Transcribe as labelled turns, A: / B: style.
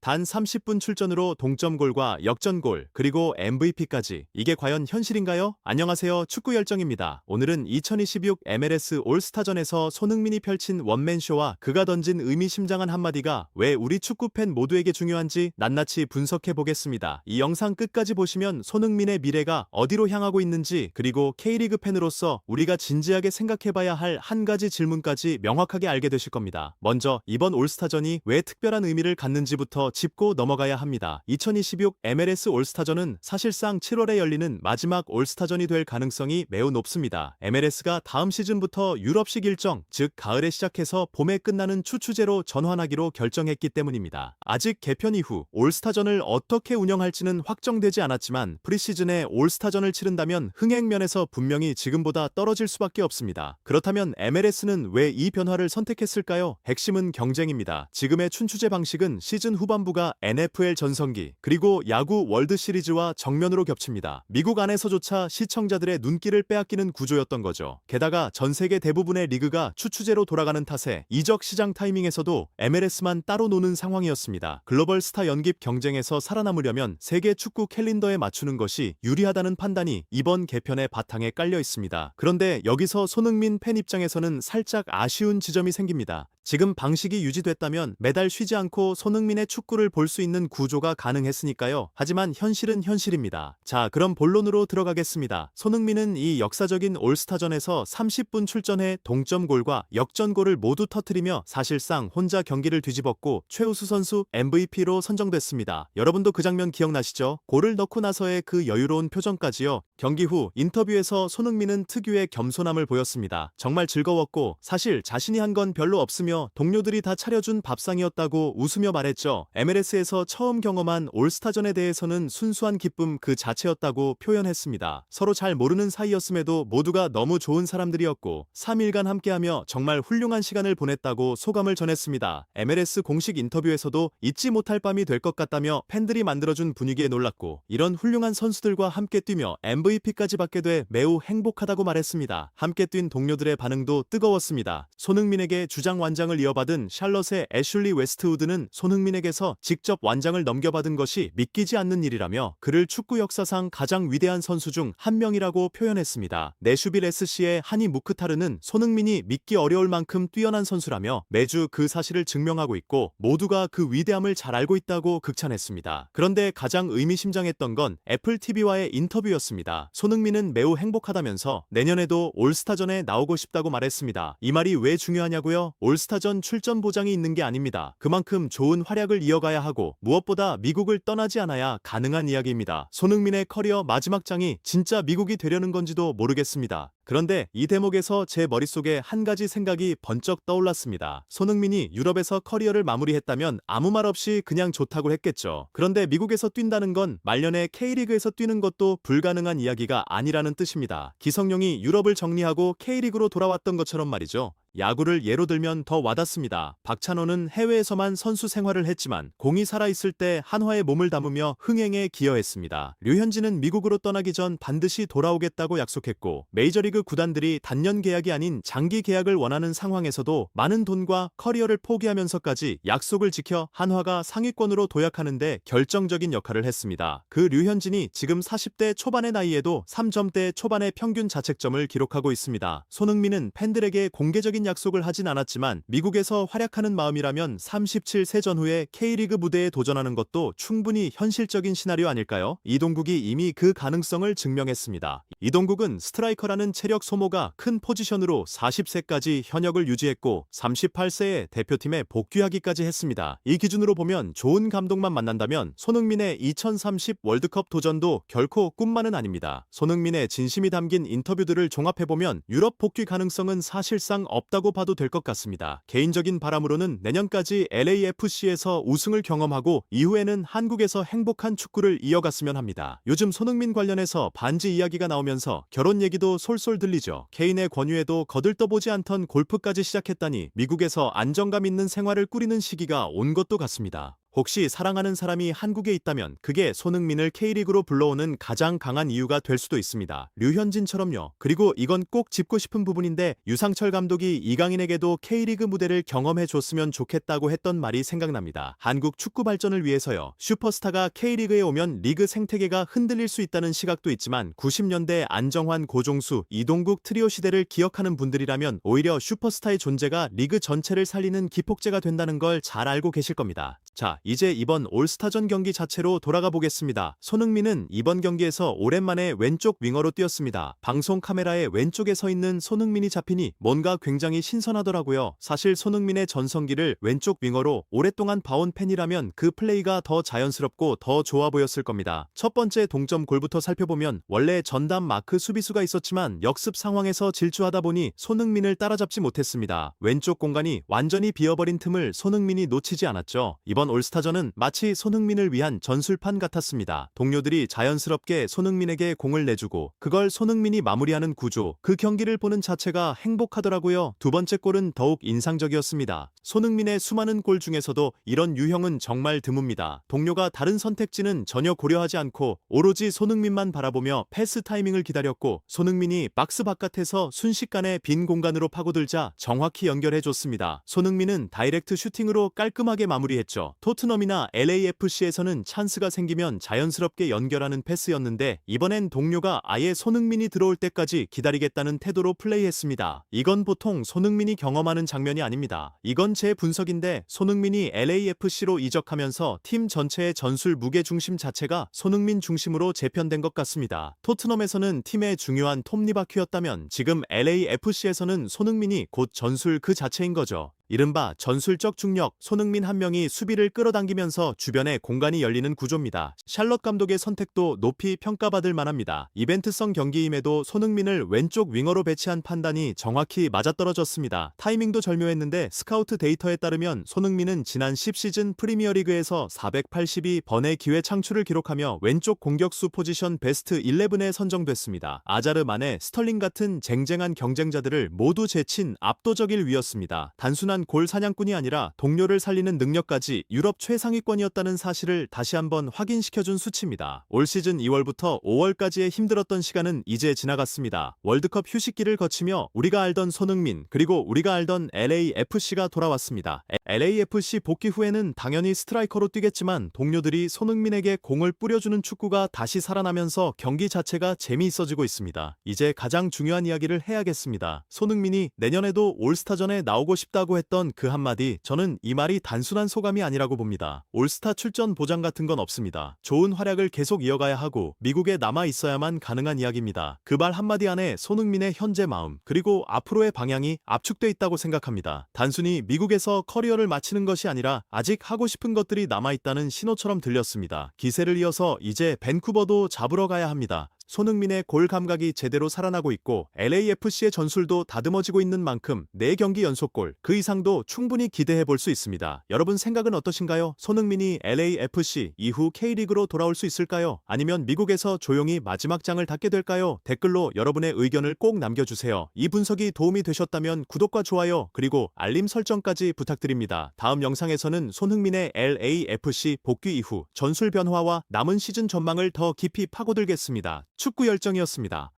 A: 단 30분 출전으로 동점골과 역전골, 그리고 MVP까지. 이게 과연 현실인가요? 안녕하세요. 축구 열정입니다. 오늘은 2026 MLS 올스타전에서 손흥민이 펼친 원맨쇼와 그가 던진 의미심장한 한마디가 왜 우리 축구팬 모두에게 중요한지 낱낱이 분석해보겠습니다. 이 영상 끝까지 보시면 손흥민의 미래가 어디로 향하고 있는지, 그리고 K리그 팬으로서 우리가 진지하게 생각해봐야 할 한 가지 질문까지 명확하게 알게 되실 겁니다. 먼저 이번 올스타전이 왜 특별한 의미를 갖는지부터 짚고 넘어가야 합니다. 2026 MLS 올스타전은 사실상 7월에 열리는 마지막 올스타전이 될 가능성이 매우 높습니다. MLS가 다음 시즌부터 유럽식 일정, 즉 가을에 시작해서 봄에 끝나는 추추제로 전환하기로 결정했기 때문입니다. 아직 개편 이후 올스타전을 어떻게 운영할지는 확정되지 않았지만 프리시즌에 올스타전을 치른다면 흥행면에서 분명히 지금보다 떨어질 수밖에 없습니다. 그렇다면 MLS는 왜 이 변화를 선택했을까요? 핵심은 경쟁입니다. 지금의 춘추제 방식은 시즌 후반부가 NFL 전성기, 그리고 야구 월드 시리즈와 정면으로 겹칩니다. 미국 안에서조차 시청자들의 눈길을 빼앗기는 구조였던 거죠. 게다가 전 세계 대부분의 리그가 추추제로 돌아가는 탓에 이적 시장 타이밍에서도 MLS만 따로 노는 상황이었습니다. 글로벌 스타 연깁 경쟁에서 살아남으려면 세계 축구 캘린더에 맞추는 것이 유리하다는 판단이 이번 개편의 바탕에 깔려 있습니다. 그런데 여기서 손흥민 팬 입장에서는 살짝 아쉬운 지점이 생깁니다. 지금 방식이 유지됐다면 매달 쉬지 않고 손흥민의 축구를 볼 수 있는 구조가 가능했으니까요. 하지만 현실은 현실입니다. 자, 그럼 본론으로 들어가겠습니다. 손흥민은 이 역사적인 올스타전에서 30분 출전해 동점골과 역전골을 모두 터뜨리며 사실상 혼자 경기를 뒤집었고 최우수 선수 MVP로 선정됐습니다. 여러분도 그 장면 기억나시죠? 골을 넣고 나서의 그 여유로운 표정까지요. 경기 후 인터뷰에서 손흥민은 특유의 겸손함을 보였습니다. 정말 즐거웠고 사실 자신이 한 건 별로 없으며 동료들이 다 차려준 밥상이었다고 웃으며 말했죠. MLS에서 처음 경험한 올스타전에 대해서는 순수한 기쁨 그 자체였다고 표현했습니다. 서로 잘 모르는 사이였음에도 모두가 너무 좋은 사람들이었고 3일간 함께하며 정말 훌륭한 시간을 보냈다고 소감을 전했습니다. MLS 공식 인터뷰에서도 잊지 못할 밤이 될 것 같다며 팬들이 만들어준 분위기에 놀랐고 이런 훌륭한 선수들과 함께 뛰며 MVP까지 받게 돼 매우 행복하다고 말했습니다. 함께 뛴 동료들의 반응도 뜨거웠습니다. 손흥민에게 주장 완장을 이어받은 샬럿의 애슐리 웨스트우드는 손흥민에게서 직접 완장을 넘겨받은 것이 믿기지 않는 일이라며 그를 축구 역사상 가장 위대한 선수 중 한 명이라고 표현했습니다. 내슈빌 SC의 하니 무크타르는 손흥민이 믿기 어려울 만큼 뛰어난 선수라며 매주 그 사실을 증명하고 있고 모두가 그 위대함을 잘 알고 있다고 극찬했습니다. 그런데 가장 의미심장했던 건 애플 TV와의 인터뷰였습니다. 손흥민은 매우 행복하다면서 내년에도 올스타전에 나오고 싶다고 말했습니다. 이 말이 왜 중요하냐고요? 올스타전 출전 보장이 있는 게 아닙니다. 그만큼 좋은 활약을 이어가야 하고 무엇보다 미국을 떠나지 않아야 가능한 이야기입니다. 손흥민의 커리어 마지막 장이 진짜 미국이 되려는 건지도 모르겠습니다. 그런데 이 대목에서 제 머릿속에 한 가지 생각이 번쩍 떠올랐습니다. 손흥민이 유럽에서 커리어를 마무리했다면 아무 말 없이 그냥 좋다고 했겠죠. 그런데 미국에서 뛴다는 건 말년에 K리그에서 뛰는 것도 불가능한 이야기가 아니라는 뜻입니다. 기성용이 유럽을 정리하고 K리그로 돌아왔던 것처럼 말이죠. 야구를 예로 들면 더 와닿습니다. 박찬호는 해외에서만 선수 생활을 했지만 공이 살아있을 때 한화에 몸을 담으며 흥행에 기여했습니다. 류현진은 미국으로 떠나기 전 반드시 돌아오겠다고 약속했고 메이저리그 구단들이 단년 계약이 아닌 장기 계약을 원하는 상황에서도 많은 돈과 커리어를 포기하면서까지 약속을 지켜 한화가 상위권으로 도약하는 데 결정적인 역할을 했습니다. 그 류현진이 지금 40대 초반의 나이에도 3점대 초반의 평균 자책점을 기록하고 있습니다. 손흥민은 팬들에게 공개적인 약속을 하진 않았지만 미국에서 활약하는 마음이라면 37세전 후에 K리그 무대에 도전하는 것도 충분히 현실적인 시나리오 아닐까요? 이동국이 이미 그 가능성을 증명했습니다. 이동국은 스트라이커라는 체력 소모가 큰 포지션으로 40세까지 현역을 유지했고 38세에 대표팀에 복귀하기까지 했습니다. 이 기준으로 보면 좋은 감독만 만난다면 손흥민의 2030 월드컵 도전도 결코 꿈만은 아닙니다. 손흥민의 진심이 담긴 인터뷰들을 종합해보면 유럽 복귀 가능성은 사실상 없다고 봐도 될 것 같습니다. 개인적인 바람으로는 내년까지 LAFC에서 우승을 경험하고 이후에는 한국에서 행복한 축구를 이어갔으면 합니다. 요즘 손흥민 관련해서 반지 이야기가 나오면서 결혼 얘기도 솔솔 들리죠. 케인의 권유에도 거들떠보지 않던 골프까지 시작했다니 미국에서 안정감 있는 생활을 꾸리는 시기가 온 것도 같습니다. 혹시 사랑하는 사람이 한국에 있다면 그게 손흥민을 K리그로 불러오는 가장 강한 이유가 될 수도 있습니다. 류현진처럼요. 그리고 이건 꼭 짚고 싶은 부분인데 유상철 감독이 이강인에게도 K리그 무대를 경험해 줬으면 좋겠다고 했던 말이 생각납니다. 한국 축구 발전을 위해서요. 슈퍼스타가 K리그에 오면 리그 생태계가 흔들릴 수 있다는 시각도 있지만 90년대 안정환, 고종수, 이동국 트리오 시대를 기억하는 분들이라면 오히려 슈퍼스타의 존재가 리그 전체를 살리는 기폭제가 된다는 걸 잘 알고 계실 겁니다. 자, 이제 이번 올스타전 경기 자체로 돌아가 보겠습니다. 손흥민은 이번 경기에서 오랜만에 왼쪽 윙어로 뛰었습니다. 방송 카메라에 왼쪽에 서 있는 손흥민이 잡히니 뭔가 굉장히 신선하더라고요. 사실 손흥민의 전성기를 왼쪽 윙어로 오랫동안 봐온 팬이라면 그 플레이가 더 자연스럽고 더 좋아 보였을 겁니다. 첫 번째 동점 골부터 살펴보면 원래 전담 마크 수비수가 있었지만 역습 상황에서 질주하다 보니 손흥민을 따라잡지 못했습니다. 왼쪽 공간이 완전히 비어버린 틈을 손흥민이 놓치지 않았죠. 이번 올스타전은 마치 손흥민을 위한 전술판 같았습니다. 동료들이 자연스럽게 손흥민에게 공을 내주고 그걸 손흥민이 마무리하는 구조, 그 경기를 보는 자체가 행복하더라고요. 두 번째 골은 더욱 인상적이었습니다. 손흥민의 수많은 골 중에서도 이런 유형은 정말 드뭅니다. 동료가 다른 선택지는 전혀 고려하지 않고 오로지 손흥민만 바라보며 패스 타이밍을 기다렸고 손흥민이 박스 바깥에서 순식간에 빈 공간으로 파고들자 정확히 연결해줬습니다. 손흥민은 다이렉트 슈팅으로 깔끔하게 마무리했죠. 토트넘이나 LAFC에서는 찬스가 생기면 자연스럽게 연결하는 패스였는데 이번엔 동료가 아예 손흥민이 들어올 때까지 기다리겠다는 태도로 플레이했습니다. 이건 보통 손흥민이 경험하는 장면이 아닙니다. 이건 제 분석인데 손흥민이 LAFC로 이적하면서 팀 전체의 전술 무게중심 자체가 손흥민 중심으로 재편된 것 같습니다. 토트넘에서는 팀의 중요한 톱니바퀴였다면 지금 LAFC에서는 손흥민이 곧 전술 그 자체인 거죠. 이른바 전술적 중력, 손흥민 한 명이 수비를 끌어당기면서 주변에 공간이 열리는 구조입니다. 샬럿 감독의 선택도 높이 평가받을 만합니다. 이벤트성 경기임에도 손흥민을 왼쪽 윙어로 배치한 판단이 정확히 맞아떨어졌습니다. 타이밍도 절묘했는데 스카우트 데이터에 따르면 손흥민은 지난 10시즌 프리미어리그에서 482번의 기회 창출을 기록하며 왼쪽 공격수 포지션 베스트 11에 선정됐습니다. 아자르, 마네, 스털링 같은 쟁쟁한 경쟁자들을 모두 제친 압도적일 위였습니다. 단순한 골 사냥꾼이 아니라 동료를 살리는 능력까지 유럽 최상위권이었다는 사실을 다시 한번 확인시켜준 수치입니다. 올 시즌 2월부터 5월까지의 힘들었던 시간은 이제 지나갔습니다. 월드컵 휴식기를 거치며 우리가 알던 손흥민 그리고 우리가 알던 LAFC가 돌아왔습니다. LAFC 복귀 후에는 당연히 스트라이커로 뛰겠지만 동료들이 손흥민에게 공을 뿌려주는 축구가 다시 살아나면서 경기 자체가 재미있어지고 있습니다. 이제 가장 중요한 이야기를 해야겠습니다. 손흥민이 내년에도 올스타전에 나오고 싶다고 했던 그 한마디, 저는 이 말이 단순한 소감이 아니라고 봅니다. 올스타 출전 보장 같은 건 없습니다. 좋은 활약을 계속 이어가야 하고 미국에 남아 있어야만 가능한 이야기입니다. 그 말 한마디 안에 손흥민의 현재 마음 그리고 앞으로의 방향이 압축돼 있다고 생각합니다. 단순히 미국에서 커리어를 마치는 것이 아니라 아직 하고 싶은 것들이 남아있다는 신호처럼 들렸습니다. 기세를 이어서 이제 밴쿠버도 잡으러 가야 합니다. 손흥민의 골 감각이 제대로 살아나고 있고 LAFC의 전술도 다듬어지고 있는 만큼 4경기 연속골, 그 이상도 충분히 기대해볼 수 있습니다. 여러분 생각은 어떠신가요? 손흥민이 LAFC 이후 K리그로 돌아올 수 있을까요? 아니면 미국에서 조용히 마지막 장을 닫게 될까요? 댓글로 여러분의 의견을 꼭 남겨주세요. 이 분석이 도움이 되셨다면 구독과 좋아요 그리고 알림 설정까지 부탁드립니다. 다음 영상에서는 손흥민의 LAFC 복귀 이후 전술 변화와 남은 시즌 전망을 더 깊이 파고들겠습니다. 축구 열정이었습니다.